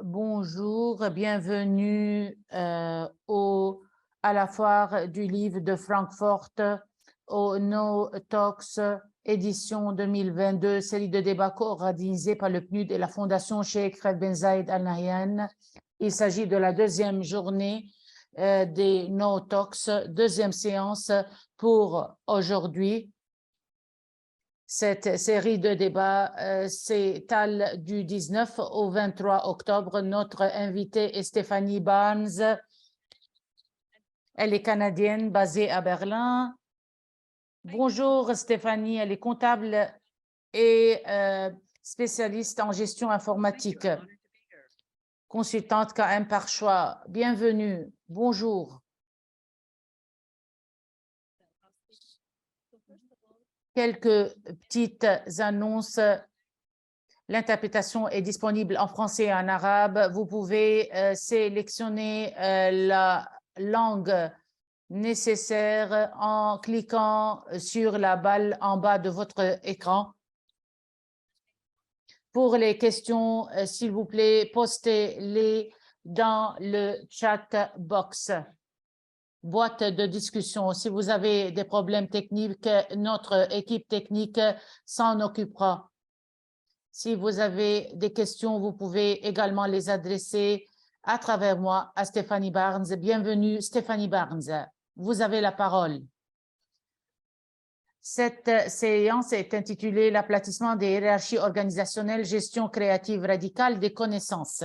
Bonjour, bienvenue à la foire du livre de Francfort, au No Talks édition 2022, série de débats co-organisée par le PNUD et la Fondation Cheikh Khaled Ben Zayed Al Nahyan. Il s'agit de la deuxième journée des No Talks, deuxième séance pour aujourd'hui. Cette série de débats s'étale du 19 au 23 octobre. Notre invitée est Stéphanie Barnes. Elle est canadienne, basée à Berlin. Bonjour Stéphanie, elle est comptable et spécialiste en gestion informatique, consultante KM par choix. Bienvenue, bonjour. Quelques petites annonces. L'interprétation est disponible en français et en arabe. Vous pouvez sélectionner la langue nécessaire en cliquant sur la balle en bas de votre écran. Pour les questions, s'il vous plaît, postez-les dans le chat box. Boîte de discussion. Si vous avez des problèmes techniques, notre équipe technique s'en occupera. Si vous avez des questions, vous pouvez également les adresser à travers moi à Stéphanie Barnes. Bienvenue, Stéphanie Barnes. Vous avez la parole. Cette séance est intitulée « L'aplatissement des hiérarchies organisationnelles, gestion créative radicale des connaissances ».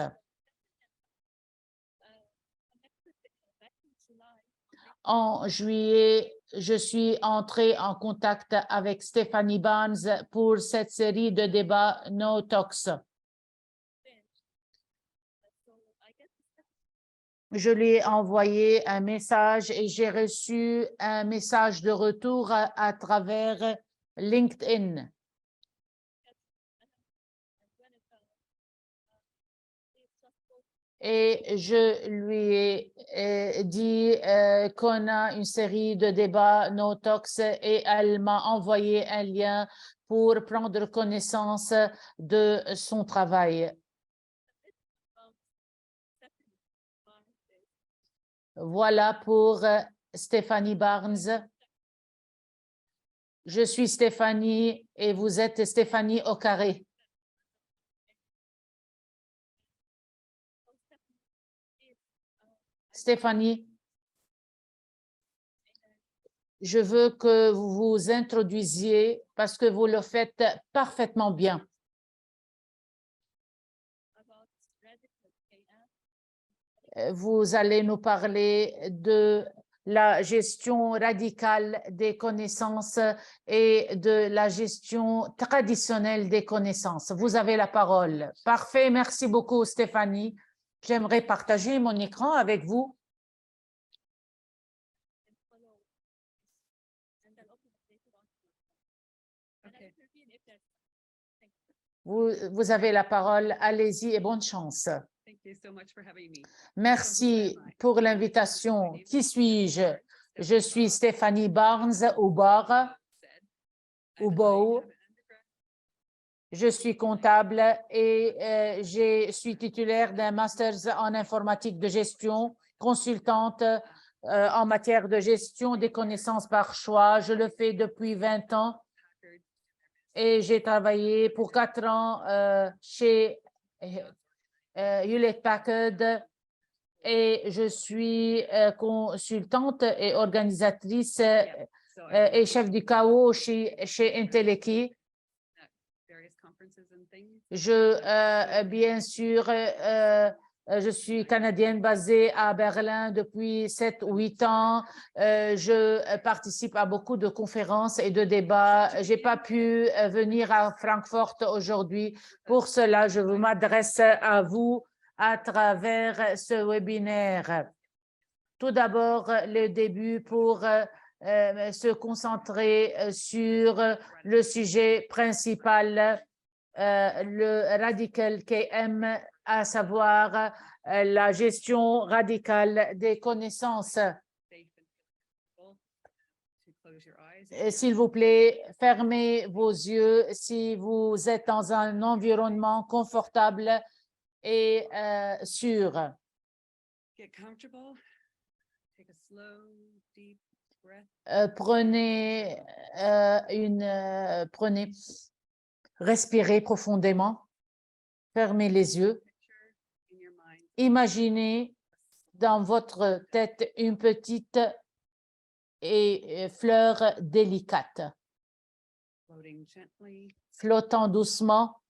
En juillet, je suis entrée en contact avec Stéphanie Barnes pour cette série de débats No Talks. Je lui ai envoyé un message et j'ai reçu un message de retour à travers LinkedIn. Et je lui ai dit qu'on a une série de débats No Talks et elle m'a envoyé un lien pour prendre connaissance de son travail. Voilà pour Stéphanie Barnes. Je suis Stéphanie et vous êtes Stéphanie au carré. Stéphanie, je veux que vous vous introduisiez parce que vous le faites parfaitement bien. Vous allez nous parler de la gestion radicale des connaissances et de la gestion traditionnelle des connaissances. Vous avez la parole. Parfait, merci beaucoup Stéphanie. J'aimerais partager mon écran avec vous. Vous avez la parole, allez-y et bonne chance. Merci pour l'invitation. Qui suis-je? Je suis Stéphanie Barnes au Bow. Je suis comptable et je suis titulaire d'un master en informatique de gestion, consultante en matière de gestion des connaissances par choix. Je le fais depuis 20 ans et j'ai travaillé pour 4 ans chez Hewlett-Packard et je suis consultante et organisatrice et chef du chaos chez Inteleki. Bien sûr, je suis canadienne basée à Berlin depuis 7 ou 8 ans. Je participe à beaucoup de conférences et de débats. Je n'ai pas pu venir à Francfort aujourd'hui. Pour cela, je m'adresse à vous à travers ce webinaire. Tout d'abord, le début pour se concentrer sur le sujet principal, le Radical KM, à savoir la gestion radicale des connaissances. S'il vous plaît, fermez vos yeux si vous êtes dans un environnement confortable et sûr. Get comfortable. Take a slow, deep breath. Prenez, respirez profondément. Fermez les yeux. Picture in your mind Imaginez dans votre tête une petite fleur délicate, floating gently flottant doucement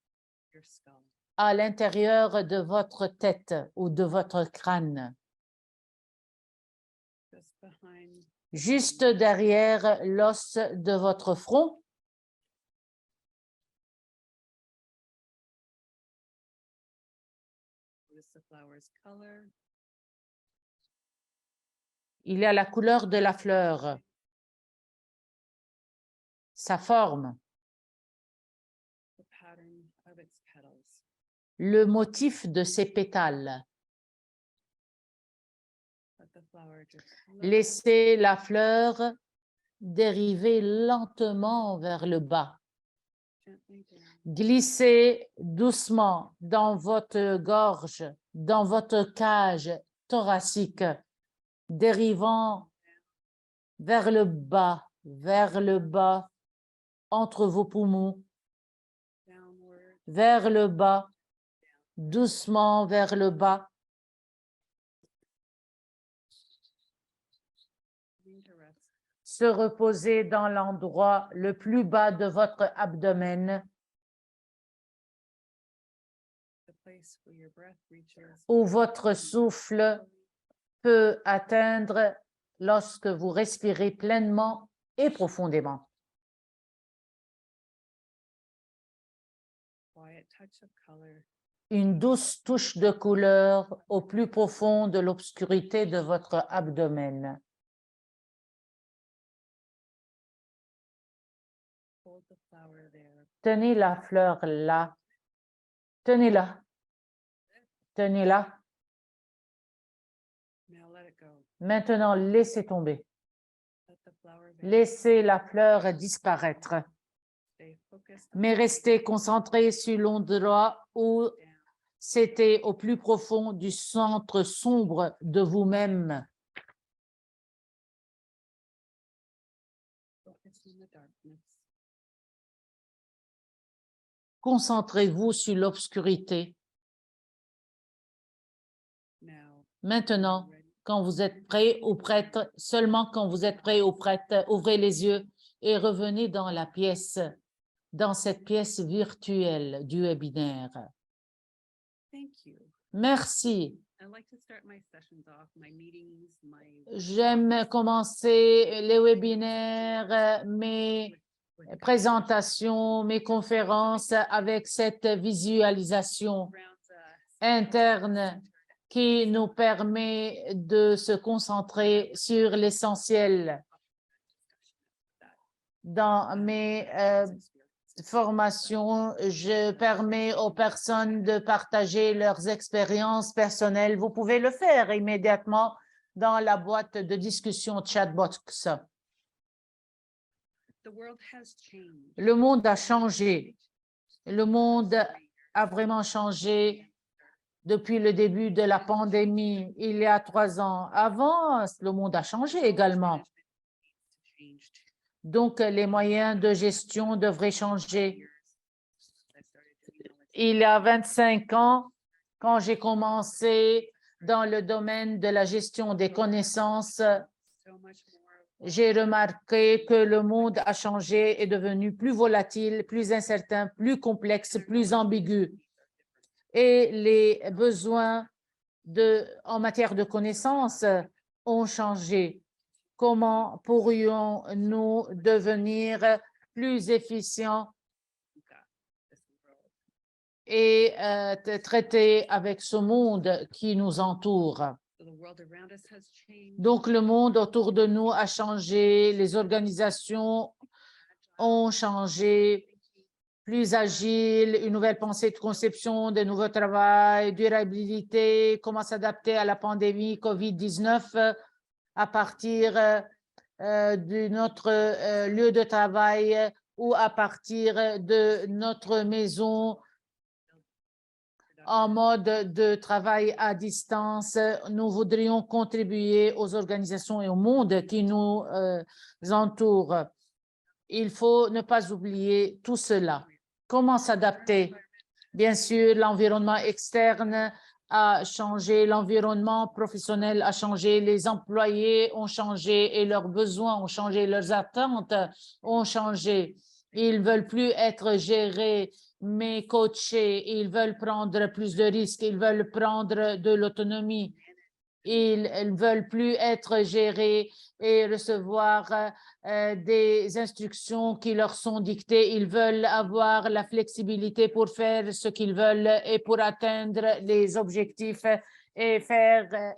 your skull. à l'intérieur de votre tête ou de votre crâne, Just behind juste derrière l'os de votre front. notice the flower's color, Il y a la couleur de la fleur, sa forme, the pattern of its petals. le motif de ses pétales. Let the flower just float Laissez la fleur dériver lentement vers le bas. gently down. Glissez doucement dans votre gorge, dans votre cage thoracique, dérivant vers le bas, entre vos poumons, Downward, vers le bas, doucement vers le bas. coming to rest. Se reposer dans l'endroit le plus bas de votre abdomen, The place where your breath reaches. où votre souffle peut atteindre lorsque vous respirez pleinement et profondément. Quiet touch of color. Une douce touche de couleur au plus profond de l'obscurité de votre abdomen. Hold the flower there. Tenez la fleur là. Tenez-la. Tenez-la. Now let it go. Maintenant, laissez tomber. Let the flower vanish. Laissez la fleur disparaître. Stay focused on Mais restez concentré sur l'endroit où down. c'était au plus profond du centre sombre de vous-même. Focus on the darkness. Concentrez-vous sur l'obscurité. Now, Maintenant, ready. quand vous êtes prêt ou prête, seulement quand vous êtes prêt ou prête, ouvrez les yeux et revenez dans la pièce, dans cette pièce virtuelle du webinaire. Thank you. Merci. I like to start my sessions off, my meetings, my J'aime commencer les webinaires, mes with présentations, mes conférences avec cette visualisation grounds us interne qui nous permet de se concentrer sur l'essentiel. Dans mes formations, je permets aux personnes de partager leurs expériences personnelles. Vous pouvez le faire immédiatement dans la boîte de discussion Chatbox. The world has changed. Le monde a changé. Le monde a vraiment changé depuis le début de la pandémie, il y a 3 ans. Avant, le monde a changé également. Changed. Donc, les moyens de gestion devraient changer. I started doing knowledge. Il y a 25 ans, quand j'ai commencé dans le domaine de la gestion des connaissances, So much more. j'ai remarqué que le monde a changé, est devenu plus volatile, plus incertain, plus complexe, plus ambigu. Et les besoins en matière de connaissances ont changé. Comment pourrions-nous devenir plus efficients This world. et traiter avec ce monde qui nous entoure? So the world around us has changed. Donc, le monde autour de nous a changé, les organisations ont changé, plus agile, une nouvelle pensée de conception, de nouveaux travail, durabilité, comment s'adapter à la pandémie COVID-19 à partir de notre lieu de travail ou à partir de notre maison en mode de travail à distance. Nous voudrions contribuer aux organisations et au monde qui nous entourent. Il faut ne pas oublier tout cela. Comment s'adapter? Bien sûr, l'environnement externe a changé, l'environnement professionnel a changé, les employés ont changé et leurs besoins ont changé, leurs attentes ont changé. Ils veulent plus être gérés, mais coachés. Ils veulent prendre plus de risques, ils veulent prendre de l'autonomie. Ils ne veulent plus être gérés et recevoir des instructions qui leur sont dictées. Ils veulent avoir la flexibilité pour faire ce qu'ils veulent et pour atteindre les objectifs et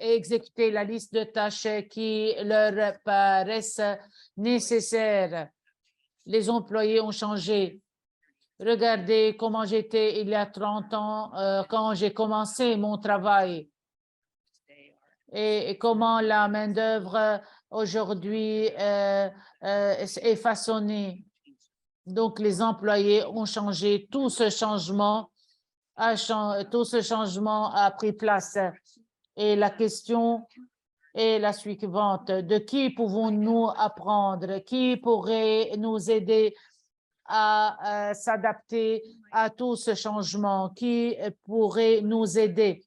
et exécuter la liste de tâches qui leur paraissent nécessaires. Les employés ont changé. Regardez comment j'étais il y a 30 ans quand j'ai commencé mon travail et comment la main-d'œuvre aujourd'hui est façonnée. Donc, les employés ont changé. Tout ce changement a pris place. Et la question est la suivante. De qui pouvons-nous apprendre? Qui pourrait nous aider à s'adapter à tout ce changement? Qui pourrait nous aider?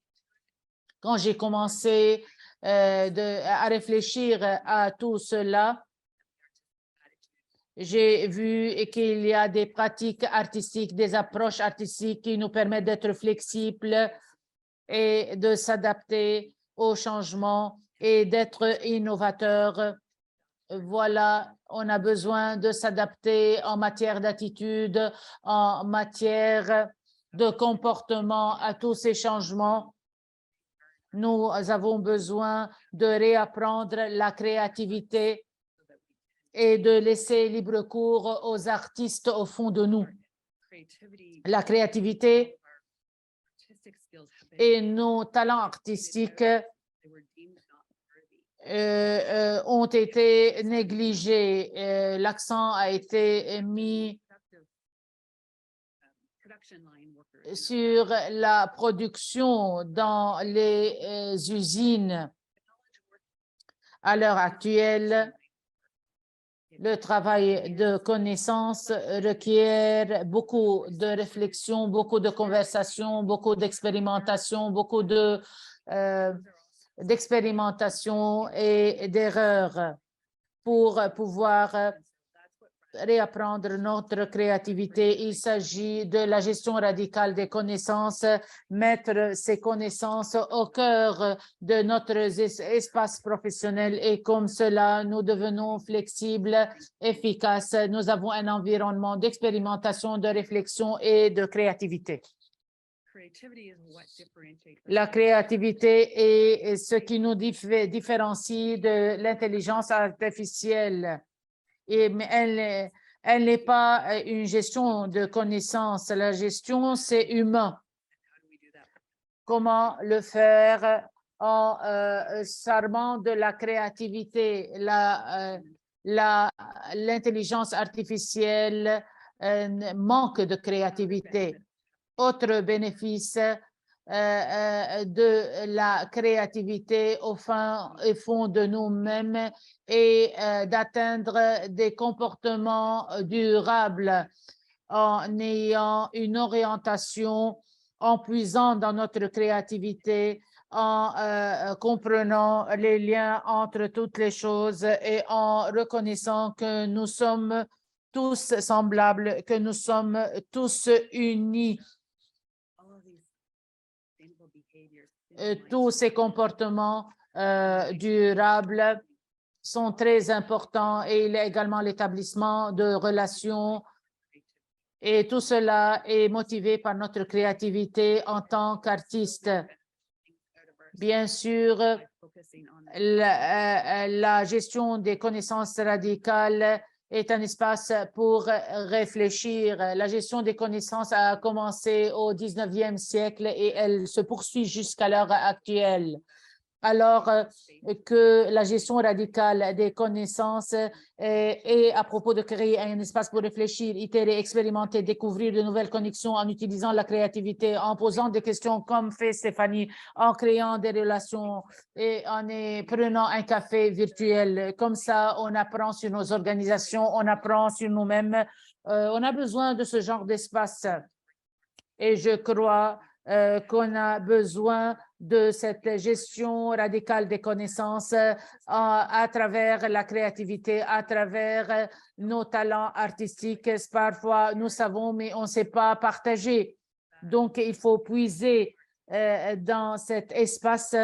Quand j'ai commencé à réfléchir à tout cela, j'ai vu qu'il y a des pratiques artistiques, des approches artistiques qui nous permettent d'être flexibles et de s'adapter aux changements et d'être innovateurs. Voilà, on a besoin de s'adapter en matière d'attitude, en matière de comportement à tous ces changements. Nous avons besoin de réapprendre la créativité et de laisser libre cours aux artistes au fond de nous. La créativité et nos talents artistiques ont été négligés. L'accent a été mis sur la production dans les usines. À l'heure actuelle, le travail de connaissance requiert beaucoup de réflexion, beaucoup de conversation, beaucoup d'expérimentation, beaucoup d'expérimentation et d'erreurs pour pouvoir réapprendre notre créativité. Il s'agit de la gestion radicale des connaissances, mettre ces connaissances au cœur de notre espace professionnel et comme cela, nous devenons flexibles, efficaces. Nous avons un environnement d'expérimentation, de réflexion et de créativité. La créativité est ce qui nous différencie de l'intelligence artificielle. Mais elle n'est pas une gestion de connaissances. La gestion, c'est humain. Comment le faire en s'armant de la créativité? L'intelligence artificielle manque de créativité. Autre bénéfice de la créativité au fond de nous-mêmes et d'atteindre des comportements durables en ayant une orientation, en puisant dans notre créativité, en comprenant les liens entre toutes les choses et en reconnaissant que nous sommes tous semblables, que nous sommes tous unis. Tous ces comportements durables sont très importants et il y a également l'établissement de relations et tout cela est motivé par notre créativité en tant qu'artiste. Bien sûr, la gestion des connaissances radicales est un espace pour réfléchir. La gestion des connaissances a commencé au 19e siècle et elle se poursuit jusqu'à l'heure actuelle. alors que la gestion radicale des connaissances et à propos de créer un espace pour réfléchir, itérer, expérimenter, découvrir de nouvelles connexions en utilisant la créativité, en posant des questions comme fait Stéphanie, en créant des relations et en prenant un café virtuel. Comme ça, on apprend sur nos organisations, on apprend sur nous-mêmes. On a besoin de ce genre d'espace. Et je crois qu'on a besoin de cette gestion radicale des connaissances à travers la créativité, à travers nos talents artistiques. Parfois, nous savons, mais on ne sait pas partager. Donc, il faut puiser dans cet espace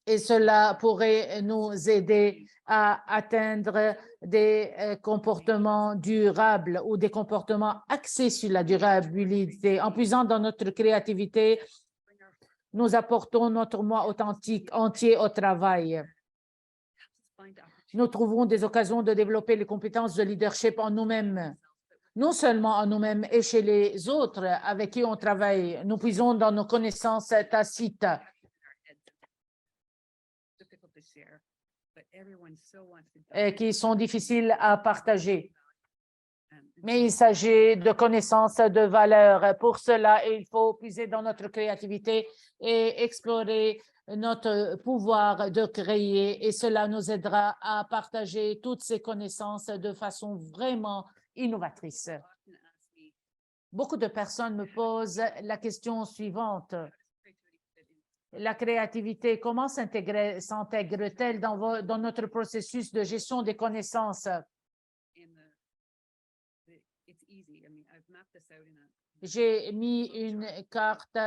et cela pourrait nous aider à atteindre des comportements durables ou des comportements axés sur la durabilité. En puisant dans notre créativité, nous apportons notre moi authentique entier au travail. Nous trouvons des occasions de développer les compétences de leadership en nous-mêmes, non seulement en nous-mêmes et chez les autres avec qui on travaille. Nous puisons dans nos connaissances tacites qui sont difficiles à partager. Mais il s'agit de connaissances de valeur. Pour cela, il faut puiser dans notre créativité et explorer notre pouvoir de créer. Et cela nous aidera à partager toutes ces connaissances de façon vraiment innovatrice. Beaucoup de personnes me posent la question suivante. La créativité, comment s'intègre-t-elle dans notre processus de gestion des connaissances? J'ai mis une carte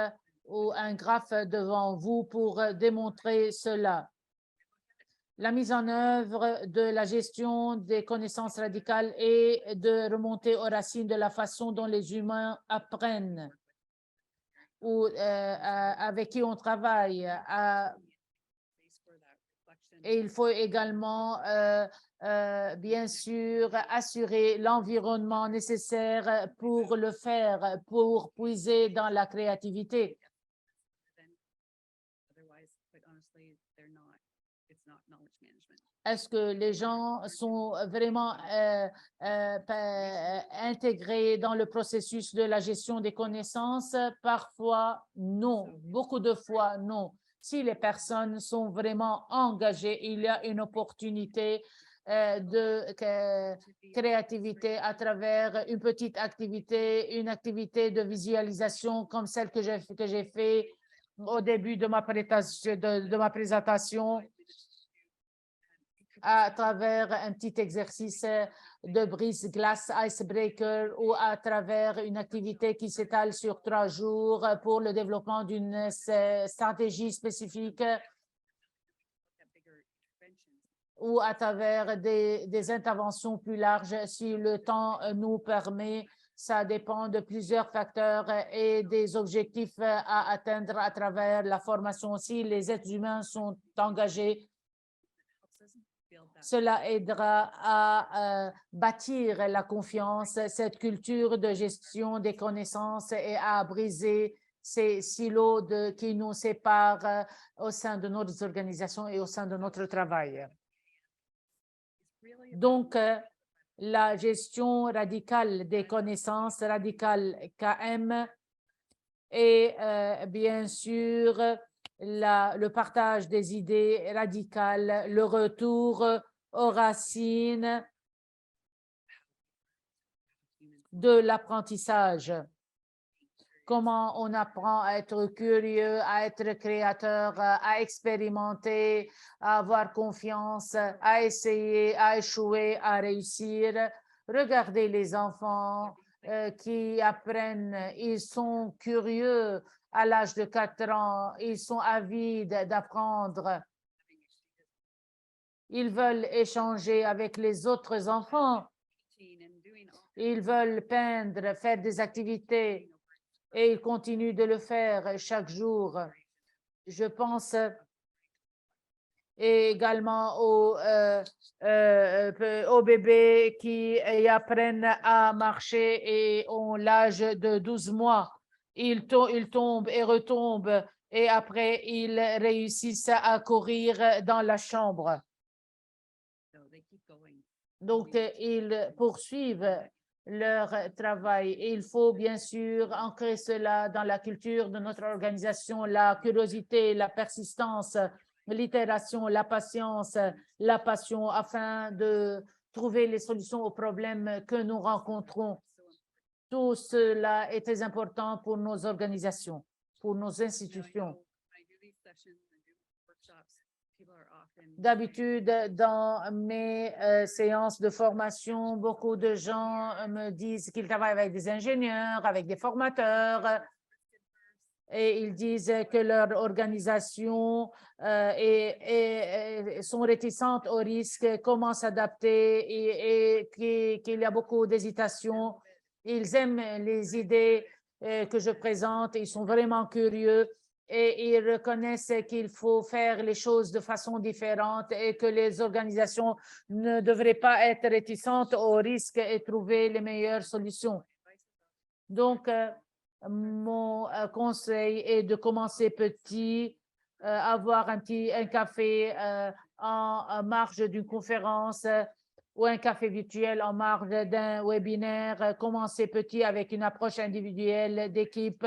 ou un graphe devant vous pour démontrer cela. La mise en œuvre de la gestion des connaissances radicales est de remonter aux racines de la façon dont les humains apprennent ou avec qui on travaille. Et il faut également, bien sûr, assurer l'environnement nécessaire pour le faire, pour puiser dans la créativité. Est-ce que les gens sont vraiment intégrés dans le processus de la gestion des connaissances? Parfois, non. Beaucoup de fois, non. Si les personnes sont vraiment engagées, il y a une opportunité de créativité à travers une petite activité, une activité de visualisation comme celle que j'ai fait au début de ma présentation, à travers un petit exercice de brise-glace icebreaker ou à travers une activité qui s'étale sur 3 jours pour le développement d'une stratégie spécifique ou à travers des interventions plus larges si le temps nous permet. Ça dépend de plusieurs facteurs et des objectifs à atteindre à travers la formation aussi. Les êtres humains sont engagés. Cela aidera à bâtir la confiance, cette culture de gestion des connaissances et à briser ces silos qui nous séparent au sein de nos organisations et au sein de notre travail. Donc, la gestion radicale des connaissances, radicale KM, et bien sûr, le partage des idées radicales, le retour aux racines de l'apprentissage. Comment on apprend à être curieux, à être créateur, à expérimenter, à avoir confiance, à essayer, à échouer, à réussir. Regardez les enfants qui apprennent, ils sont curieux à l'âge de 4 ans, ils sont avides d'apprendre. Ils veulent échanger avec les autres enfants. Ils veulent peindre, faire des activités. Et ils continuent de le faire chaque jour. Je pense également aux bébés qui apprennent à marcher et ont l'âge de 12 mois. Ils tombent et retombent et après, ils réussissent à courir dans la chambre. So they keep going. Donc, ils poursuivent leur travail. Et il faut bien sûr ancrer cela dans la culture de notre organisation, la curiosité, la persistance, l'itération, la patience, la passion, afin de trouver les solutions aux problèmes que nous rencontrons. Tout cela est très important pour nos organisations, pour nos institutions. D'habitude, dans mes séances de formation, beaucoup de gens me disent qu'ils travaillent avec des ingénieurs, avec des formateurs, et ils disent que leur organisation sont réticentes au risque, comment s'adapter et qu'il y a beaucoup d'hésitation. Ils aiment les idées que je présente, ils sont vraiment curieux et ils reconnaissent qu'il faut faire les choses de façon différente et que les organisations ne devraient pas être réticentes au risque et trouver les meilleures solutions. Donc, mon conseil est de commencer petit, avoir un café en marge d'une conférence ou un café virtuel en marge d'un webinaire. Commencer petit avec une approche individuelle d'équipe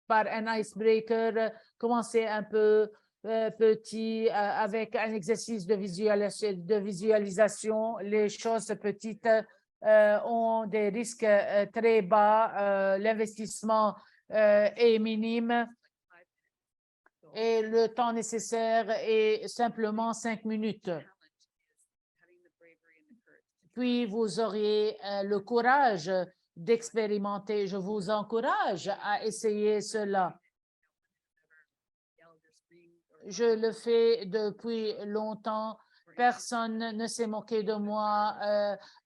par un icebreaker. Commencer un peu petit avec un exercice de visualisation. Les choses petites ont des risques très bas, l'investissement est minime et le temps nécessaire est simplement 5 minutes. Puis vous auriez le courage d'expérimenter. Je vous encourage à essayer cela. Je le fais depuis longtemps. Personne ne s'est moqué de moi.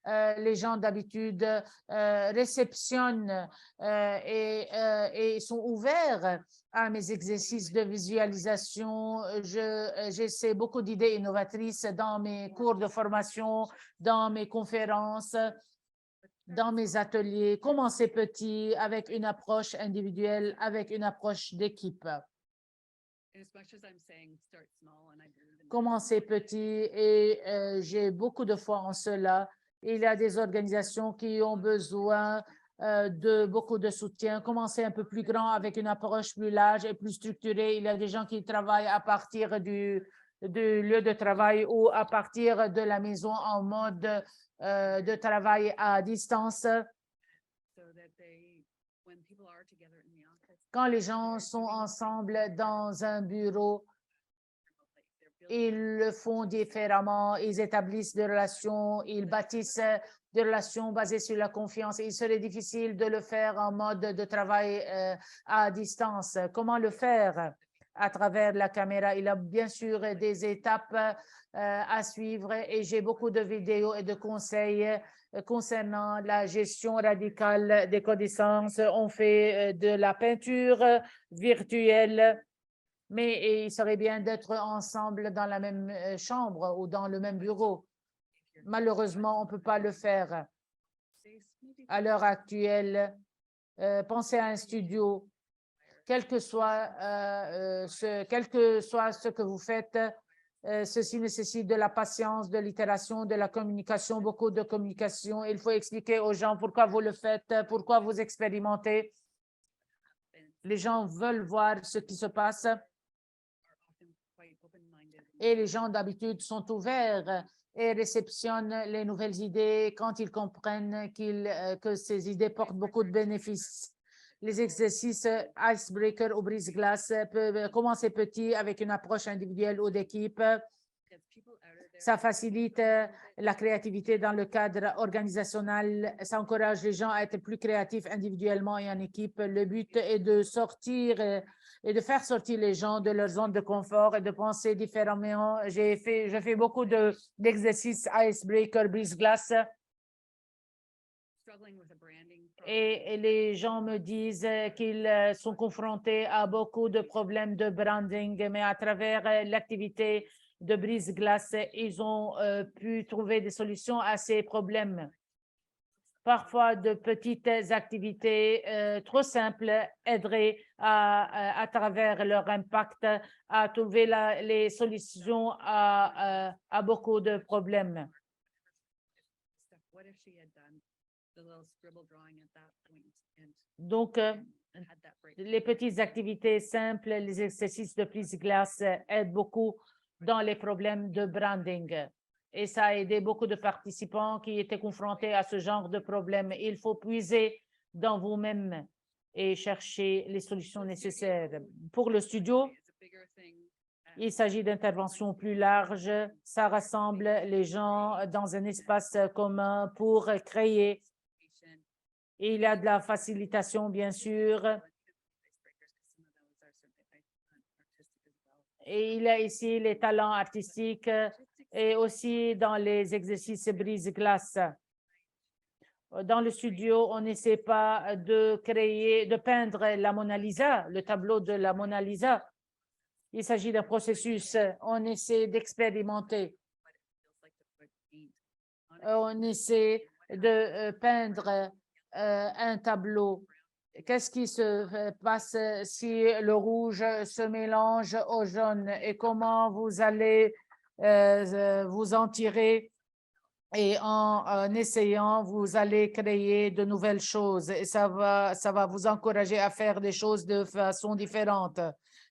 Les gens d'habitude réceptionnent et sont ouverts à mes exercices de visualisation. J'essaie beaucoup d'idées innovatrices dans mes cours de formation, dans mes conférences, dans mes ateliers. Commencez petit avec une approche individuelle, avec une approche d'équipe. Commencer petit et j'ai beaucoup de foi en cela. Il y a des organisations qui ont besoin de beaucoup de soutien. Commencer un peu plus grand avec une approche plus large et plus structurée. Il y a des gens qui travaillent à partir du lieu de travail ou à partir de la maison en mode de travail à distance. Quand les gens sont ensemble dans un bureau, ils le font différemment, ils établissent des relations, ils bâtissent des relations basées sur la confiance. Il serait difficile de le faire en mode de travail à distance. Comment le faire? À travers la caméra. Il y a bien sûr des étapes à suivre et j'ai beaucoup de vidéos et de conseils concernant la gestion radicale des connaissances. On fait de la peinture virtuelle, mais il serait bien d'être ensemble dans la même chambre ou dans le même bureau. Malheureusement, on ne peut pas le faire. À l'heure actuelle, pensez à un studio. Quel que soit ce que vous faites, ceci nécessite de la patience, de l'itération, de la communication, beaucoup de communication. Il faut expliquer aux gens pourquoi vous le faites, pourquoi vous expérimentez. Les gens veulent voir ce qui se passe. Et les gens d'habitude sont ouverts et réceptionnent les nouvelles idées quand ils comprennent que ces idées portent beaucoup de bénéfices. Les exercices icebreaker ou brise-glace peuvent commencer petit avec une approche individuelle ou d'équipe. Ça facilite la créativité dans le cadre organisationnel. Ça encourage les gens à être plus créatifs individuellement et en équipe. Le but est de sortir et de faire sortir les gens de leur zone de confort et de penser différemment. Je fais beaucoup d'exercices icebreaker, brise-glace. Et les gens me disent qu'ils sont confrontés à beaucoup de problèmes de branding, mais à travers l'activité de brise-glace, ils ont pu trouver des solutions à ces problèmes. Parfois, de petites activités trop simples aideraient à travers leur impact à trouver les solutions à beaucoup de problèmes. What if she had done the little scribble drawing at that point and Donc, had that break? les petites activités simples, les exercices de prise-glace aident beaucoup dans les problèmes de branding. Et ça a aidé beaucoup de participants qui étaient confrontés à ce genre de problème. Il faut puiser dans vous-même et chercher les solutions nécessaires. Pour le studio, It's a bigger thing. il s'agit d'interventions plus larges. Ça rassemble les gens dans un espace commun pour créer. Il y a de la facilitation, bien sûr. Et il y a ici les talents artistiques et aussi dans les exercices brise-glace. Dans le studio, on n'essaie pas de peindre la Mona Lisa, le tableau de la Mona Lisa. Il s'agit d'un processus. On essaie d'expérimenter. On essaie de peindre un tableau. Qu'est-ce qui se passe si le rouge se mélange au jaune et comment vous allez vous en tirer? Et en essayant, vous allez créer de nouvelles choses et ça va vous encourager à faire des choses de façon différente.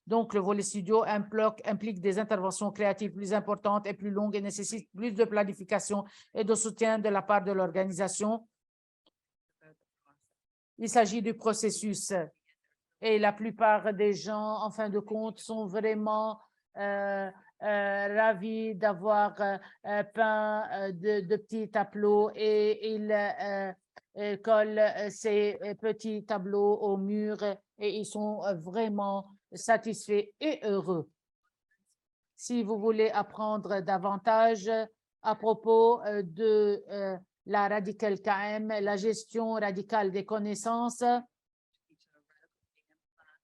Donc, le volet studio implique des interventions créatives plus importantes et plus longues et nécessite plus de planification et de soutien de la part de l'organisation. Il s'agit du processus et la plupart des gens, en fin de compte, sont vraiment ravis d'avoir peint de petits tableaux et ils collent ces petits tableaux au mur et ils sont vraiment satisfaits et heureux. Si vous voulez apprendre davantage à propos de la Radical KM, la gestion radicale des connaissances,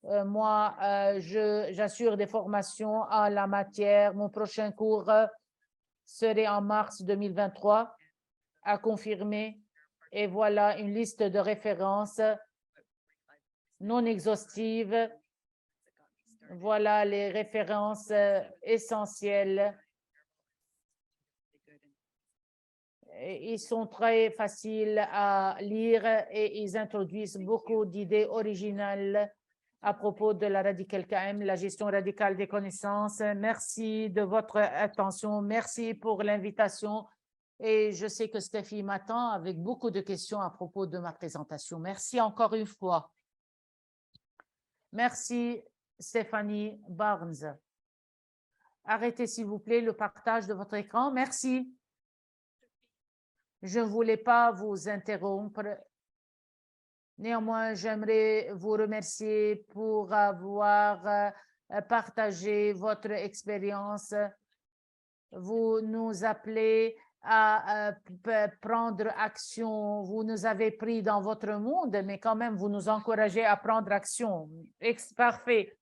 moi, j'assure des formations à la matière. Mon prochain cours serait en mars 2023 à confirmer. Et voilà une liste de références non exhaustives. Voilà les références essentielles. Ils sont très faciles à lire et ils introduisent beaucoup d'idées originales à propos de la Radical KM, la gestion radicale des connaissances. Merci de votre attention. Merci pour l'invitation. Et je sais que Stéphie m'attend avec beaucoup de questions à propos de ma présentation. Merci encore une fois. Merci, Stéphanie Barnes. Arrêtez, s'il vous plaît, le partage de votre écran. Merci. Je ne voulais pas vous interrompre. Néanmoins, j'aimerais vous remercier pour avoir partagé votre expérience. Vous nous appelez à prendre action. Vous nous avez pris dans votre monde, mais quand même, vous nous encouragez à prendre action. Parfait.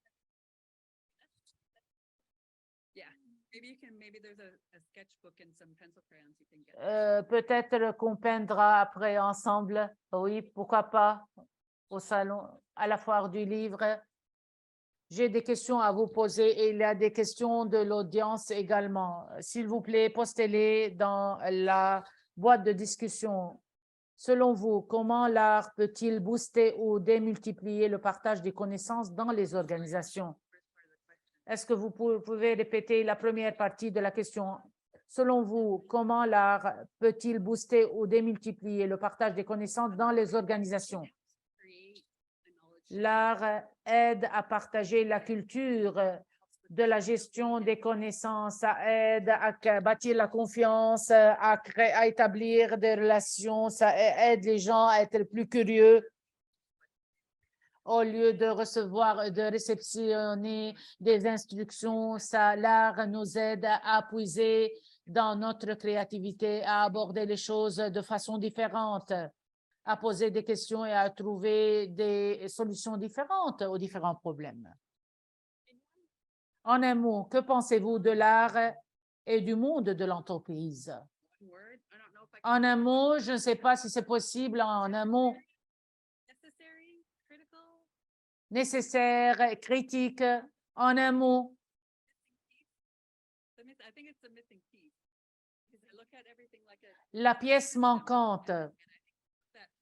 Peut-être qu'on peindra après ensemble. Oui, pourquoi pas, au salon, à la foire du livre. J'ai des questions à vous poser et il y a des questions de l'audience également. S'il vous plaît, postez-les dans la boîte de discussion. Selon vous, comment l'art peut-il booster ou démultiplier le partage des connaissances dans les organisations? Est-ce que vous pouvez répéter la première partie de la question? Selon vous, comment l'art peut-il booster ou démultiplier le partage des connaissances dans les organisations? L'art aide à partager la culture de la gestion des connaissances, ça aide à bâtir la confiance, à établir des relations, ça aide les gens à être plus curieux. Au lieu de recevoir, de réceptionner des instructions, l'art nous aide à puiser dans notre créativité, à aborder les choses de façon différente, à poser des questions et à trouver des solutions différentes aux différents problèmes. En un mot, que pensez-vous de l'art et du monde de l'entreprise? if I En can. un mot, je ne sais pas si c'est possible en un mot. Necessary, critical, Nécessaire, critique, en un mot. I think it's the missing piece. Because I look at everything like a. La pièce manquante. that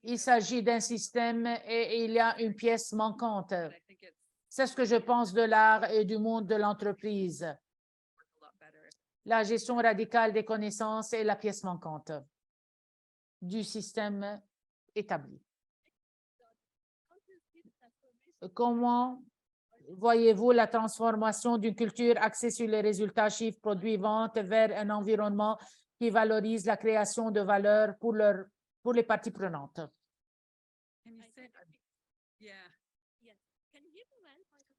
Il piece s'agit d'un système et il y a une pièce manquante. that I think it's C'est ce que je pense de l'art et du monde de l'entreprise. a lot better. La gestion radicale des connaissances est la pièce manquante du système établi. Comment voyez-vous la transformation d'une culture axée sur les résultats, chiffres, produits, ventes vers un environnement qui valorise la création de valeur pour les parties prenantes? Can you say? Yeah.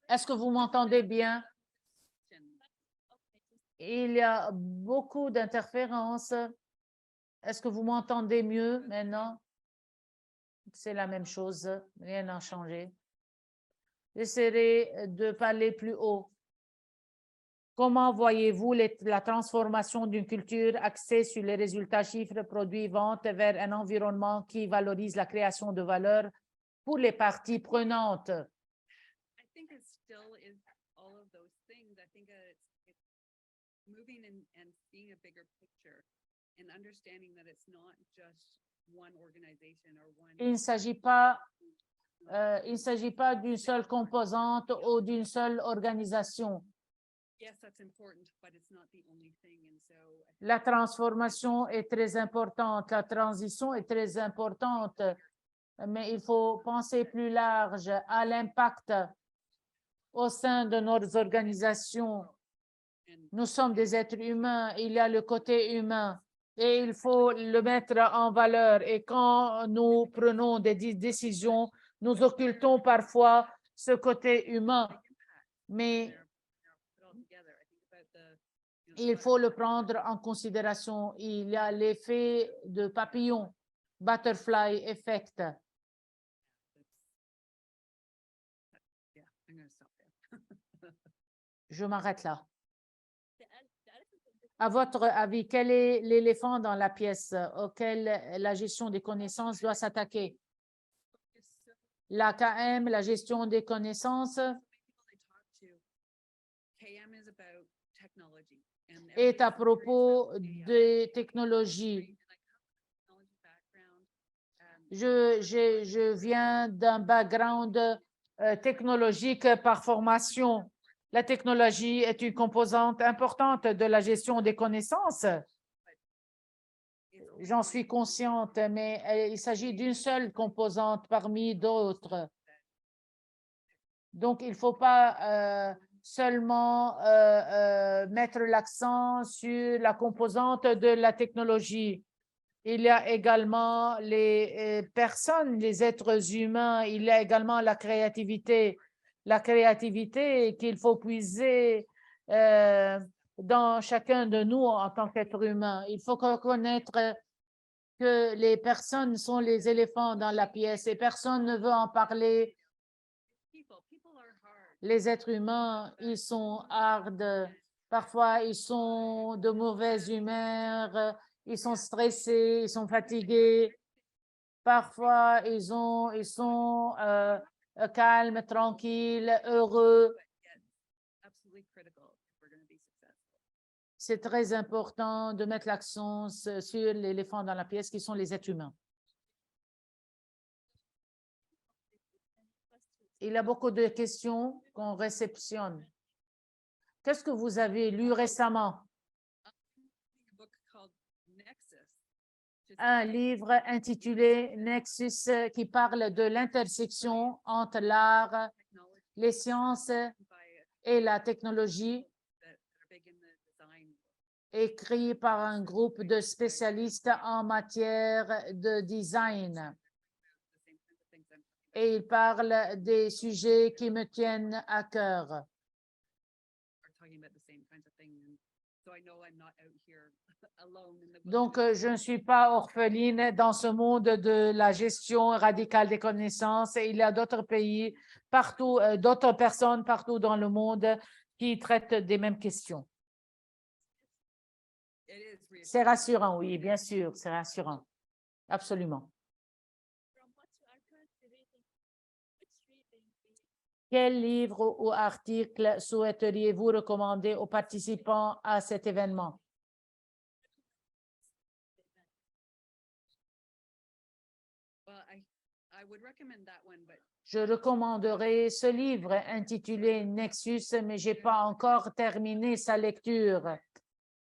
Est-ce que vous m'entendez bien? Il y a beaucoup d'interférences. Est-ce que vous m'entendez mieux maintenant? C'est la même chose, rien n'a changé. J'essaierai de parler plus haut. Comment voyez-vous la transformation d'une culture axée sur les résultats, chiffres, produits, ventes vers un environnement qui valorise la création de valeur pour les parties prenantes? I think it still is all of those things. I think it's moving and seeing a bigger picture and understanding that it's not just one organization or one. Il ne s'agit pas d'une seule composante ou d'une seule organisation. Yes, that's important, but it's not the only thing. And so La transformation est très importante, la transition est très importante, mais il faut penser plus large à l'impact au sein de nos organisations. Nous sommes des êtres humains, il y a le côté humain et il faut le mettre en valeur. Et quand nous prenons des décisions, nous occultons parfois ce côté humain, mais il faut le prendre en considération. Il y a l'effet de papillon, butterfly effect. yeah, I'm going to stop there. Je m'arrête là. À votre avis, quel est l'éléphant dans la pièce auquel la gestion des connaissances doit s'attaquer? L'AKM, la gestion des connaissances, est à propos des technologies. Je viens d'un background technologique par formation. La technologie est une composante importante de la gestion des connaissances. J'en suis consciente, mais il s'agit d'une seule composante parmi d'autres. Donc, il ne faut pas seulement mettre l'accent sur la composante de la technologie. Il y a également les personnes, les êtres humains, il y a également la créativité qu'il faut puiser dans chacun de nous en tant qu'être humain. Il faut reconnaître que les personnes sont les éléphants dans la pièce et personne ne veut en parler. Les êtres humains, ils sont hard, parfois ils sont de mauvaise humeur, ils sont stressés, ils sont fatigués, parfois ils sont calmes, tranquilles, heureux. C'est très important de mettre l'accent sur l'éléphant dans la pièce qui sont les êtres humains. Il y a beaucoup de questions qu'on réceptionne. Qu'est-ce que vous avez lu récemment? Un livre intitulé Nexus qui parle de l'intersection entre l'art, les sciences et la technologie, écrit par un groupe de spécialistes en matière de design. Et il parle des sujets qui me tiennent à cœur. Donc, je ne suis pas orpheline dans ce monde de la gestion radicale des connaissances. Il y a d'autres pays partout, d'autres personnes partout dans le monde qui traitent des mêmes questions. It is C'est reassuring. rassurant, oui, bien sûr, c'est rassurant. Absolument. Quel livre ou article souhaiteriez-vous recommander aux participants à cet événement? Well, I would recommend that one, but Je recommanderais ce livre intitulé Nexus, mais je n'ai pas encore terminé sa lecture.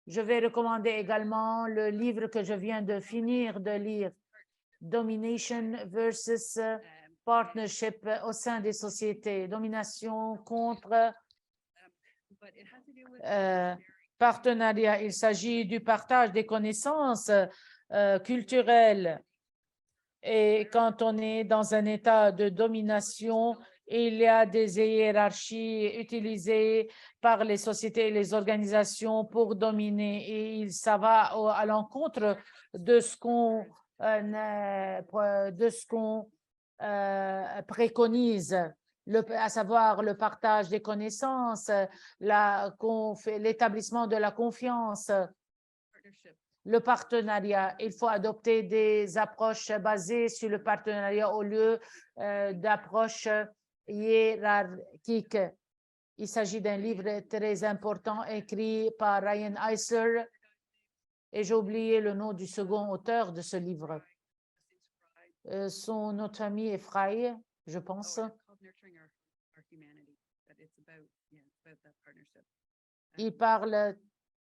Je vais recommander également le livre que je viens de finir de lire, Domination versus Partnership au sein des sociétés, domination contre but it has to do with partenariat. Il s'agit du partage des connaissances culturelles. Et quand on est dans un état de domination, il y a des hiérarchies utilisées par les sociétés et les organisations pour dominer. Et ça va à l'encontre de ce qu'on préconise, à savoir le partage des connaissances, l'établissement de la confiance, partnership. le partenariat. Il faut adopter des approches basées sur le partenariat au lieu d'approches hiérarchiques. Il s'agit d'un livre très important écrit par Ryan Eisler et j'ai oublié le nom du second auteur de ce livre. Son autre ami est Fry, je pense. Oh, it's called Nurturing Our Humanity, but it's about, yeah, it's about that partnership. Il parle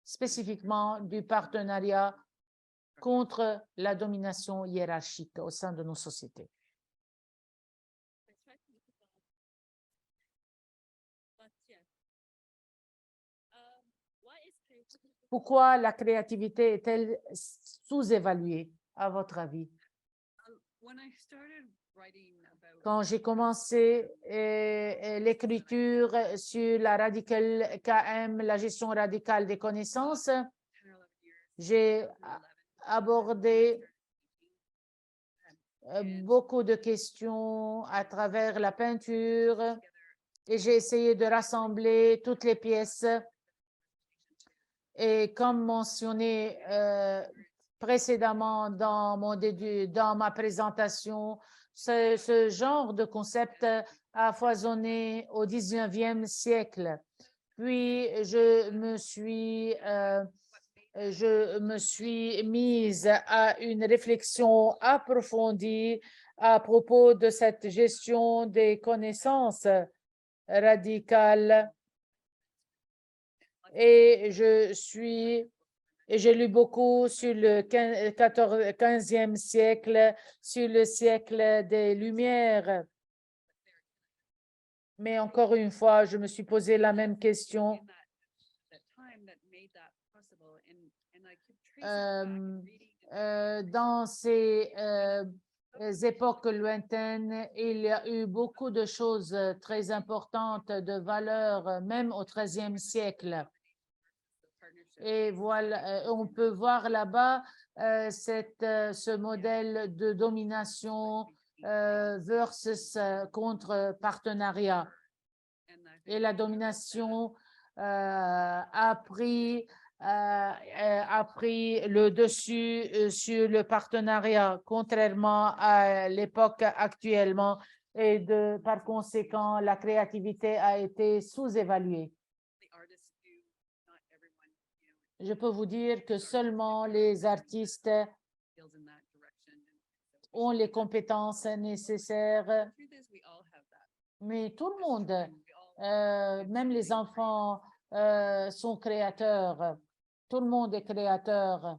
spécifiquement du partenariat contre la domination hiérarchique au sein de nos sociétés. Pourquoi la créativité est-elle sous-évaluée, à votre avis? When I started writing about Quand j'ai commencé l'écriture sur la radicale KM, la gestion radicale des connaissances, 10 or 11 years, j'ai 11, abordé and beaucoup de questions à travers la peinture et j'ai essayé de rassembler toutes les pièces. Et comme mentionné précédemment dans ma présentation, ce genre de concept a foisonné au 19e siècle. Puis, je me suis mise à une réflexion approfondie à propos de cette gestion des connaissances radicales. Et j'ai lu beaucoup sur le 15e siècle, sur le siècle des Lumières. Mais encore une fois, je me suis posé la même question. in that time that made that possible, and I keep tracing back, reading Dans ces époques lointaines, il y a eu beaucoup de choses très importantes, de valeur, même au XIIIe siècle. the partnership. Et voilà, on peut voir là-bas ce modèle de domination versus contre partenariat. And I Et think la domination a pris le dessus sur le partenariat, contrairement à l'époque actuellement. Et par conséquent, la créativité a été sous-évaluée. the artists do, not everyone, Je peux vous dire que seulement les artistes feels in that direction. And so ont les compétences nécessaires, the truth is, we all have that. mais tout le As monde, children, we all même les enfants, sont créateurs. Tout le monde est créateur.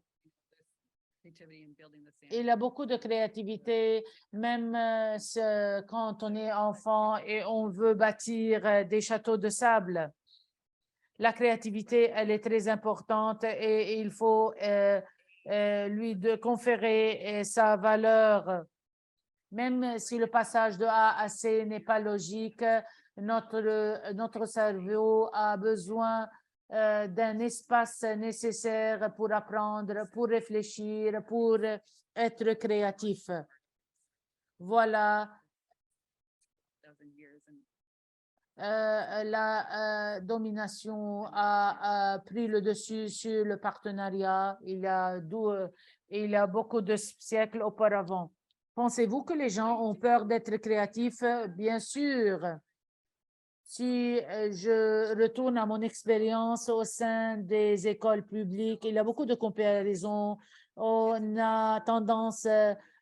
creativity and building the Il y a beaucoup de créativité, même quand on est enfant et on veut bâtir des châteaux de sable. La créativité, elle est très importante et il faut lui conférer sa valeur. Même si le passage de A à C n'est pas logique, notre cerveau a besoin d'un espace nécessaire pour apprendre, pour réfléchir, pour être créatif. Voilà, dozen years. And la domination a pris le dessus sur le partenariat il y a beaucoup de siècles auparavant. Pensez-vous que les gens ont peur d'être créatifs? Bien sûr. Si je retourne à mon expérience au sein des écoles publiques, il y a beaucoup de comparaisons. On a tendance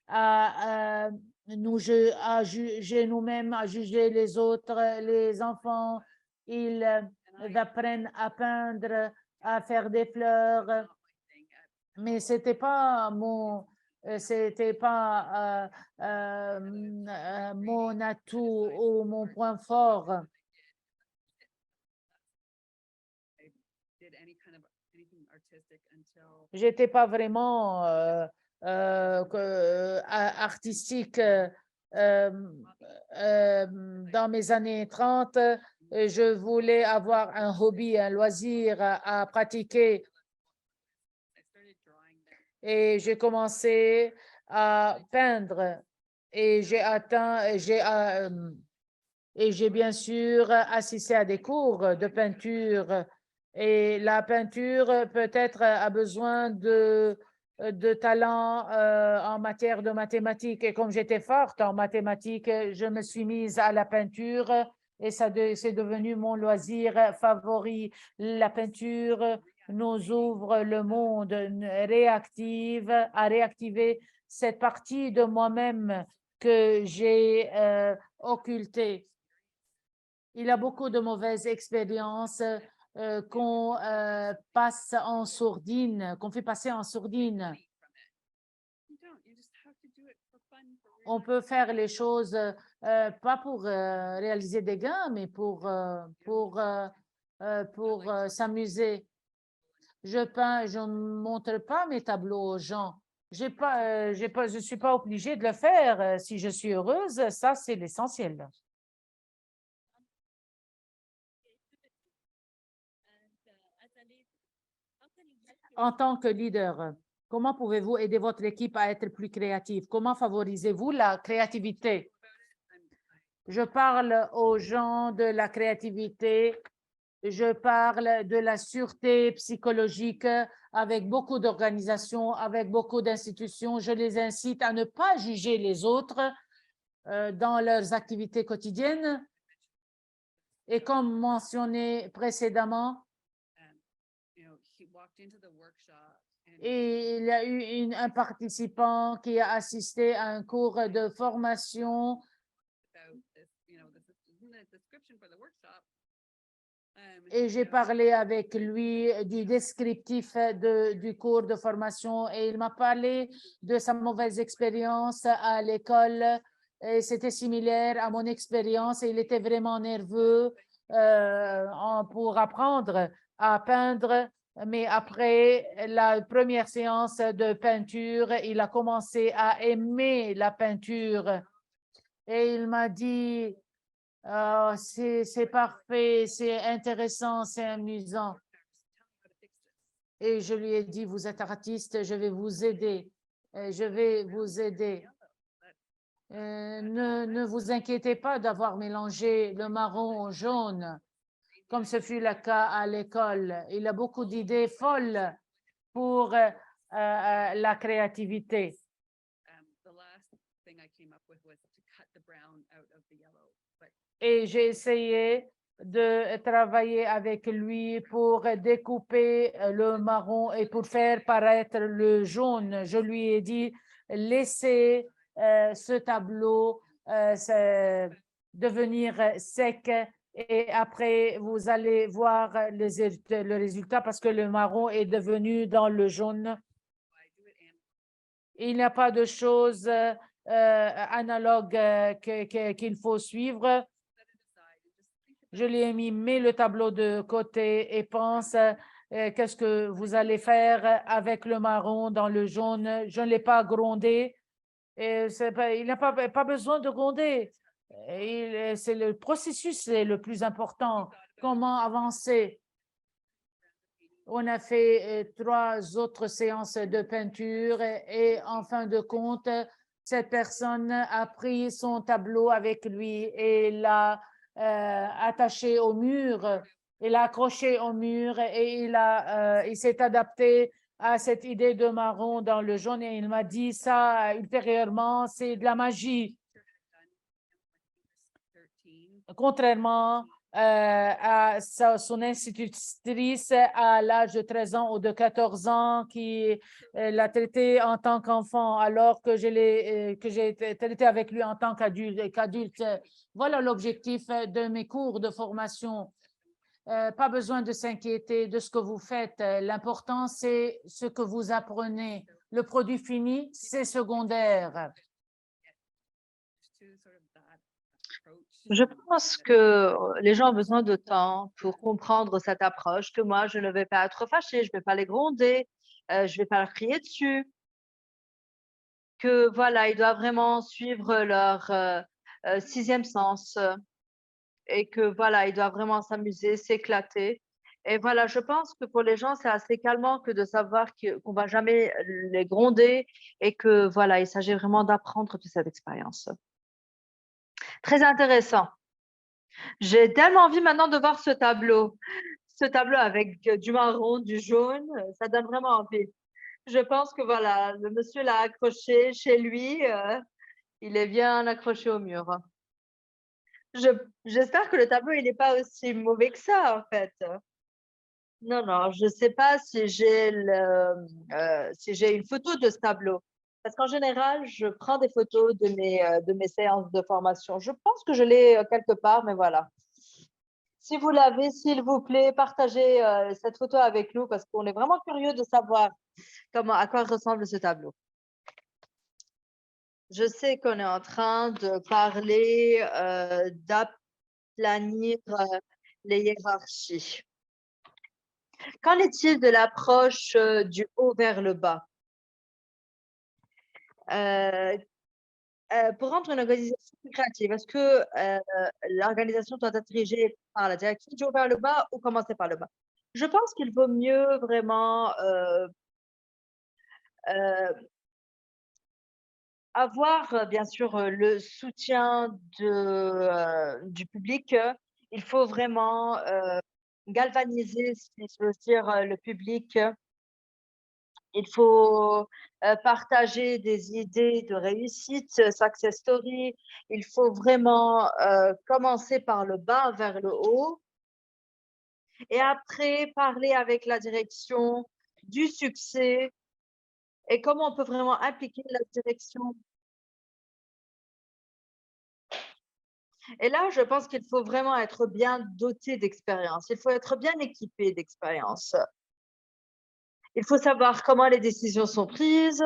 à à juger nous-mêmes, à juger les autres. Les enfants, ils apprennent à peindre, à faire des fleurs, mais c'était pas mon atout ou mon point fort. Did anything artistic until J'étais pas vraiment artistique dans mes années 30. Je voulais avoir un hobby, un loisir à pratiquer I started drawing them. et j'ai commencé à peindre et j'ai bien sûr assisté à des cours de peinture. Et la peinture peut-être a besoin de talent en matière de mathématiques. Et comme j'étais forte en mathématiques, je me suis mise à la peinture et c'est devenu mon loisir favori. La peinture nous ouvre le monde, à réactiver cette partie de moi-même que j'ai occultée. Il y a beaucoup de mauvaises expériences qu'on passe en sourdine, qu'on fait passer en sourdine. You don't. You just have to do it for fun. On peut faire les choses pas pour réaliser des gains, mais pour s'amuser. Je peins, je ne montre pas mes tableaux aux gens. Je suis pas obligée de le faire. Si je suis heureuse, ça, c'est l'essentiel. En tant que leader, comment pouvez-vous aider votre équipe à être plus créative? Comment favorisez-vous la créativité? Je parle aux gens de la créativité. Je parle de la sûreté psychologique avec beaucoup d'organisations, avec beaucoup d'institutions. Je les incite à ne pas juger les autres dans leurs activités quotidiennes. Et comme mentionné précédemment, He walked into the workshop and et il y a eu un participant qui a assisté à un cours de formation about this, this is in the description for the workshop. et j'ai parlé avec lui du descriptif du cours de formation et il m'a parlé de sa mauvaise expérience à l'école et c'était similaire à mon expérience et il était vraiment nerveux pour apprendre à peindre. Mais après la première séance de peinture, il a commencé à aimer la peinture et il m'a dit oh, c'est parfait, c'est intéressant, c'est amusant. Et je lui ai dit, vous êtes artiste, je vais vous aider. Je vais vous aider. Ne vous inquiétez pas d'avoir mélangé le marron au jaune, comme ce fut le cas à l'école. Il a beaucoup d'idées folles pour la créativité. The last thing I came up with was to cut the brown out of the yellow. Et j'ai essayé de travailler avec lui pour découper le marron et pour faire paraître le jaune. Je lui ai dit, laissez ce tableau devenir sec et après, vous allez voir le résultat parce que le marron est devenu dans le jaune. Il n'y a pas de choses analogues qu'il faut suivre. Je lui ai mis, mets le tableau de côté et pense qu'est-ce que vous allez faire avec le marron dans le jaune. Je ne l'ai pas grondé. Et il n'a pas besoin de gronder. C'est le processus le plus important. Comment avancer? On a fait 3 autres séances de peinture et en fin de compte, cette personne a pris son tableau avec lui et l'a attaché au mur. Il a accroché au mur et il s'est adapté à cette idée de marron dans le jaune et il m'a dit ça ultérieurement, c'est de la magie. Contrairement à son institutrice à l'âge de 13 ans ou de 14 ans qui l'a traité en tant qu'enfant alors que j'ai traité avec lui en tant qu'adulte. Voilà l'objectif de mes cours de formation. Pas besoin de s'inquiéter de ce que vous faites. L'important, c'est ce que vous apprenez. Le produit fini, c'est secondaire. Je pense que les gens ont besoin de temps pour comprendre cette approche, que moi, je ne vais pas être fâchée, je ne vais pas les gronder, je ne vais pas leur crier dessus, que voilà, ils doivent vraiment suivre leur sixième sens et que voilà, ils doivent vraiment s'amuser, s'éclater. Et voilà, je pense que pour les gens, c'est assez calmant que de savoir qu'on va jamais les gronder et que voilà, il s'agit vraiment d'apprendre de cette expérience. Très intéressant. J'ai tellement envie maintenant de voir ce tableau. Ce tableau avec du marron, du jaune, ça donne vraiment envie. Je pense que voilà, le monsieur l'a accroché chez lui. Il est bien accroché au mur. J'espère que le tableau, il n'est pas aussi mauvais que ça, en fait. Non, non, je ne sais pas si j'ai une photo de ce tableau. Parce qu'en général, je prends des photos de mes séances de formation. Je pense que je l'ai quelque part, mais voilà. Si vous l'avez, s'il vous plaît, partagez cette photo avec nous parce qu'on est vraiment curieux de savoir à quoi ressemble ce tableau. Je sais qu'on est en train de parler d'aplanir les hiérarchies. Qu'en est-il de l'approche du haut vers le bas? Pour rendre une organisation plus créative, est-ce que l'organisation doit être dirigée par la direction du haut vers le bas ou commencer par le bas? Je pense qu'il vaut mieux vraiment avoir bien sûr le soutien du public. Il faut vraiment galvaniser, si je veux dire, le public. Il faut partager des idées de réussite, success story. Il faut vraiment commencer par le bas vers le haut et après parler avec la direction du succès et comment on peut vraiment impliquer la direction. Et là, je pense qu'il faut vraiment être bien doté d'expérience. Il faut être bien équipé d'expérience. Il faut savoir comment les décisions sont prises.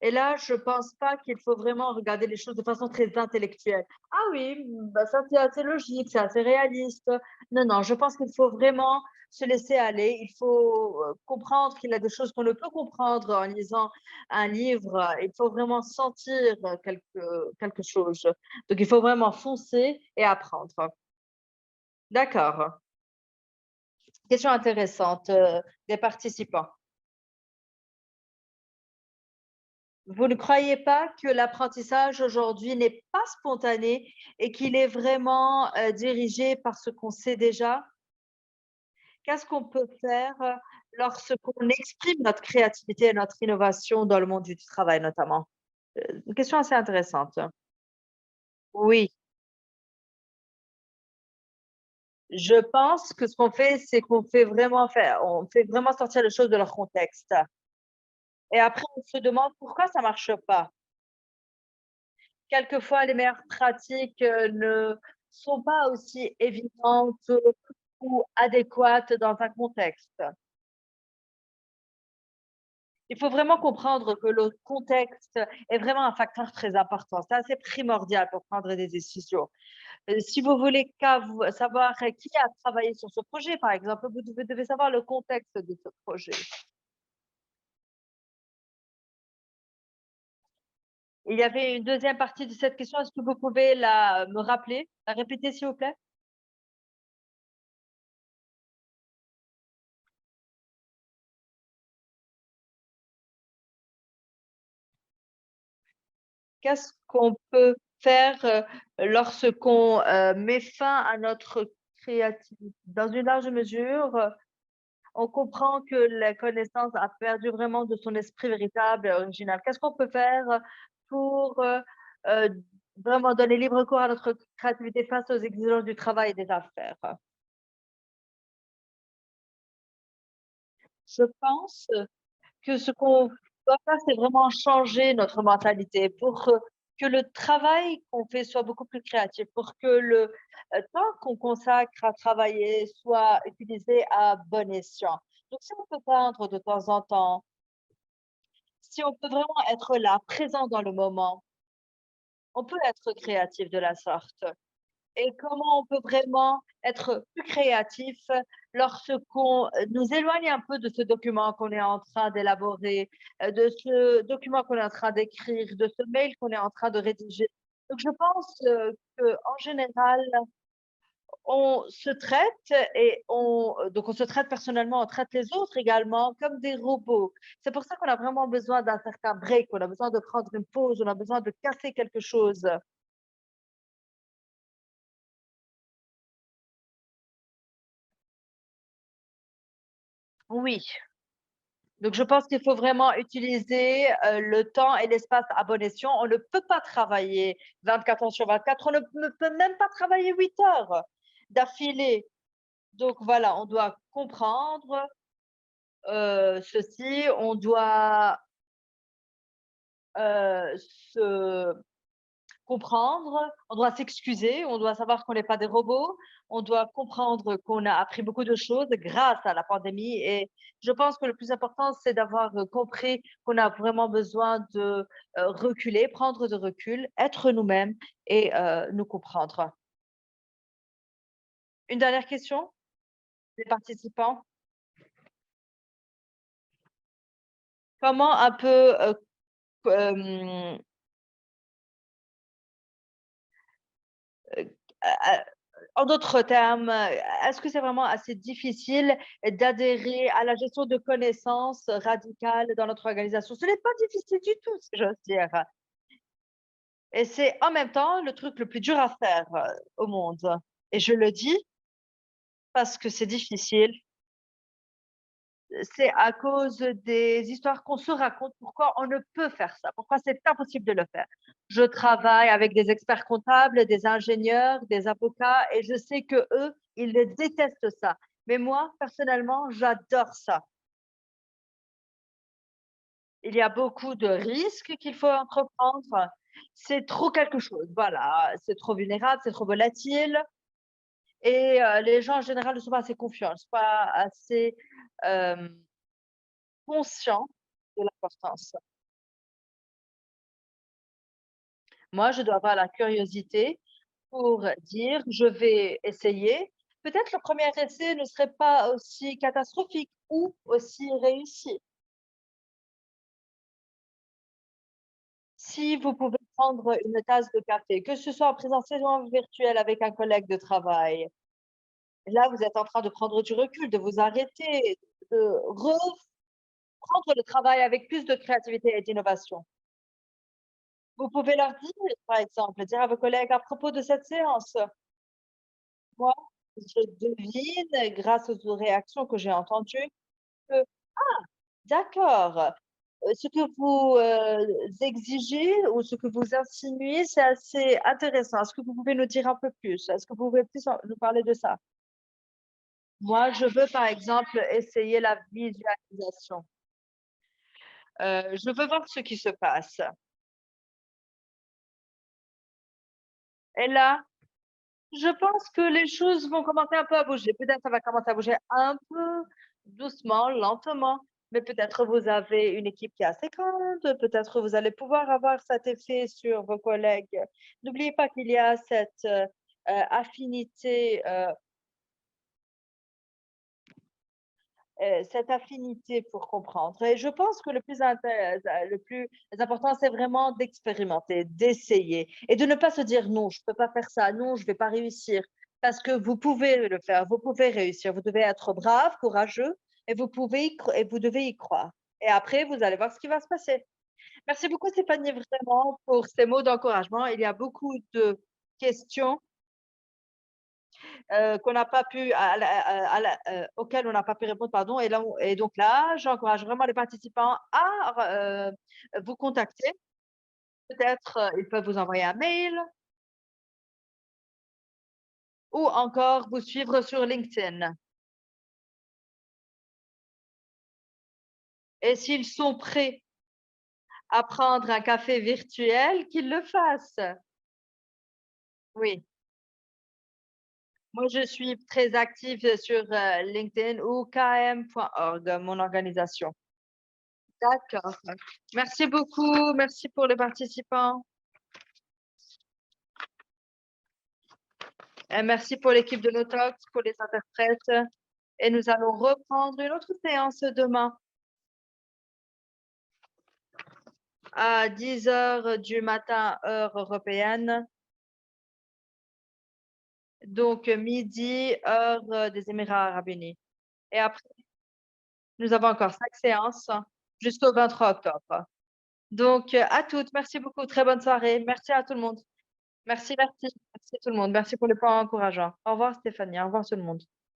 Et là, je pense pas qu'il faut vraiment regarder les choses de façon très intellectuelle. Ah oui, bah ça c'est assez logique, c'est assez réaliste. Non, non, je pense qu'il faut vraiment se laisser aller. Il faut comprendre qu'il y a des choses qu'on ne peut comprendre en lisant un livre. Il faut vraiment sentir quelque chose. Donc, il faut vraiment foncer et apprendre. D'accord. Question intéressante des participants. Vous ne croyez pas que l'apprentissage aujourd'hui n'est pas spontané et qu'il est vraiment dirigé par ce qu'on sait déjà? Qu'est-ce qu'on peut faire lorsqu'on exprime notre créativité et notre innovation dans le monde du travail notamment? Une question assez intéressante. Oui, je pense que ce qu'on fait, c'est qu'on fait vraiment on fait vraiment sortir les choses de leur contexte. Et après, on se demande pourquoi ça marche pas. Quelquefois, les meilleures pratiques ne sont pas aussi évidentes ou adéquates dans un contexte. Il faut vraiment comprendre que le contexte est vraiment un facteur très important. C'est assez primordial pour prendre des décisions. Si vous voulez savoir qui a travaillé sur ce projet, par exemple, vous devez savoir le contexte de ce projet. Il y avait une deuxième partie de cette question. Est-ce que vous pouvez me rappeler, la répéter, s'il vous plaît? Qu'est-ce qu'on peut faire lorsqu'on met fin à notre créativité. Dans une large mesure, on comprend que la connaissance a perdu vraiment de son esprit véritable et original. Qu'est-ce qu'on peut faire pour euh, vraiment donner libre cours à notre créativité face aux exigences du travail et des affaires? Je pense que ce qu'on doit faire, c'est vraiment changer notre mentalité pour que le travail qu'on fait soit beaucoup plus créatif, pour que le temps qu'on consacre à travailler soit utilisé à bon escient. Donc, si on peut peindre de temps en temps, si on peut vraiment être là, présent dans le moment, on peut être créatif de la sorte. Et comment on peut vraiment être plus créatif lorsqu'on nous éloigne un peu de ce document qu'on est en train d'élaborer, de ce document qu'on est en train d'écrire, de ce mail qu'on est en train de rédiger. Donc, je pense qu'en général, on se traite et donc on se traite personnellement, on traite les autres également comme des robots. C'est pour ça qu'on a vraiment besoin d'un certain break, on a besoin de prendre une pause, on a besoin de casser quelque chose. Oui. Donc, je pense qu'il faut vraiment utiliser le temps et l'espace à bon escient. On ne peut pas travailler 24 heures sur 24. On ne peut même pas travailler 8 heures d'affilée. Donc, voilà, on doit comprendre ceci. On doit se comprendre, on doit s'excuser, on doit savoir qu'on n'est pas des robots, on doit comprendre qu'on a appris beaucoup de choses grâce à la pandémie et je pense que le plus important, c'est d'avoir compris qu'on a vraiment besoin de reculer, prendre de recul, être nous-mêmes et nous comprendre. Une dernière question, les participants. Comment un peu euh, euh, en d'autres termes, est-ce que c'est vraiment assez difficile d'adhérer à la gestion de connaissances radicales dans notre organisation? Ce n'est pas difficile du tout, si j'ose dire. Et c'est en même temps le truc le plus dur à faire au monde. Et je le dis parce que c'est difficile. C'est à cause des histoires qu'on se raconte pourquoi on ne peut faire ça, pourquoi c'est impossible de le faire. Je travaille avec des experts comptables, des ingénieurs, des avocats et je sais que eux, ils détestent ça. Mais moi, personnellement, j'adore ça. Il y a beaucoup de risques qu'il faut entreprendre. C'est trop quelque chose. Voilà, c'est trop vulnérable, c'est trop volatile. Et les gens en général ne sont pas assez confiants, ne sont pas assez euh, conscients de l'importance. Moi, je dois avoir la curiosité pour dire: «Je vais essayer». Peut-être le premier essai ne serait pas aussi catastrophique ou aussi réussi. Si vous pouvez prendre une tasse de café, que ce soit en présentiel ou en virtuel avec un collègue de travail, là, vous êtes en train de prendre du recul, de vous arrêter, de reprendre le travail avec plus de créativité et d'innovation. Vous pouvez leur dire, par exemple, dire à vos collègues à propos de cette séance: «Moi, je devine, grâce aux réactions que j'ai entendues, que d'accord, ce que vous, exigez ou ce que vous insinuez, c'est assez intéressant. Est-ce que vous pouvez nous dire un peu plus? Est-ce que vous pouvez plus en nous parler de ça?» Moi, je veux, par exemple, essayer la visualisation. Je veux voir ce qui se passe et là, je pense que les choses vont commencer un peu à bouger. Peut-être ça va commencer à bouger un peu doucement, lentement, mais peut-être vous avez une équipe qui est assez grande, peut-être vous allez pouvoir avoir cet effet sur vos collègues. N'oubliez pas qu'il y a cette, affinité, cette affinité pour comprendre et je pense que le plus important, c'est vraiment d'expérimenter, d'essayer et de ne pas se dire: «Non, je ne peux pas faire ça. Non, je ne vais pas réussir». Parce que vous pouvez le faire, vous pouvez réussir. Vous devez être brave, courageux et vous devez y croire et après vous allez voir ce qui va se passer. Merci beaucoup, Stéphanie, vraiment, pour ces mots d'encouragement. Il y a beaucoup de questions qu'on n'a pas pu, auxquelles on n'a pas pu répondre, pardon. Et donc là, j'encourage vraiment les participants à vous contacter. Peut-être ils peuvent vous envoyer un mail ou encore vous suivre sur LinkedIn. Et s'ils sont prêts à prendre un café virtuel, qu'ils le fassent. Oui. Moi, je suis très active sur LinkedIn ou km.org, mon organisation. D'accord. Merci beaucoup. Merci pour les participants. Et merci pour l'équipe de Notox, pour les interprètes. Et nous allons reprendre une autre séance demain à 10 heures du matin, heure européenne. Donc, midi, heure des Émirats arabes unis. Et après, nous avons encore 5 séances jusqu'au 23 octobre. Donc, à toutes, merci beaucoup. Très bonne soirée. Merci à tout le monde. Merci tout le monde. Merci pour les points encourageants. Au revoir, Stéphanie. Au revoir, tout le monde.